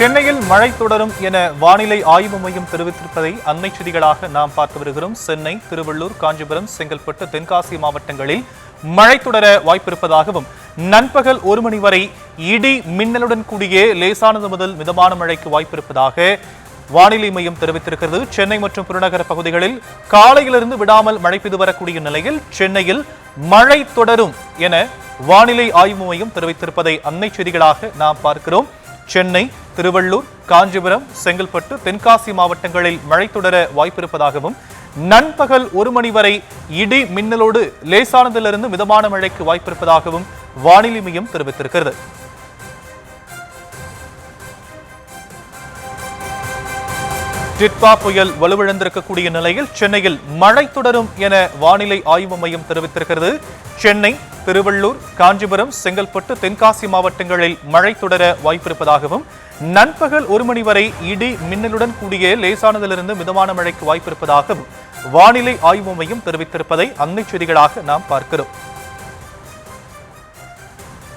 சென்னையில் மழை தொடரும் என வானிலை ஆய்வு மையம் தெரிவித்திருப்பதை அண்மை செய்திகளாக நாம் பார்த்து வருகிறோம். சென்னை, திருவள்ளூர், காஞ்சிபுரம், செங்கல்பட்டு, தென்காசி மாவட்டங்களில் மழை தொடர வாய்ப்பிருப்பதாகவும் நண்பகல் 1 மணி வரை இடி மின்னலுடன் கூடிய லேசானது முதல் மிதமான மழைக்கு வாய்ப்பிருப்பதாக வானிலை மையம் தெரிவித்திருக்கிறது. சென்னை மற்றும் புறநகர பகுதிகளில் காலையிலிருந்து விடாமல் மழை பெய்து வரக்கூடிய நிலையில் சென்னையில் மழை தொடரும் என வானிலை ஆய்வு மையம் தெரிவித்திருப்பதை அண்மை செய்திகளாக நாம் பார்க்கிறோம். சென்னை, திருவள்ளூர், காஞ்சிபுரம், செங்கல்பட்டு, தென்காசி மாவட்டங்களில் மழை தொடர வாய்ப்பிருப்பதாகவும் நண்பகல் 1 மணி வரை இடி மின்னலோடு லேசானதிலிருந்து மிதமான மழைக்கு வாய்ப்பிருப்பதாகவும் வானிலை மையம் தெரிவித்திருக்கிறது. டிட்பா புயல் வலுவிழந்திருக்கக்கூடிய நிலையில் சென்னையில் மழை தொடரும் என வானிலை ஆய்வு மையம் தெரிவித்திருக்கிறது. சென்னை, திருவள்ளூர், காஞ்சிபுரம், செங்கல்பட்டு, தென்காசி மாவட்டங்களில் மழை தொடர வாய்ப்பிருப்பதாகவும் நண்பகல் 1 மணி வரை இடி மின்னலுடன் கூடிய லேசானதிலிருந்து மிதமான மழைக்கு வாய்ப்பிருப்பதாகவும் வானிலை ஆய்வு மையம் தெரிவித்திருப்பதை அண்மை செய்திகளாக நாம் பார்க்கிறோம்.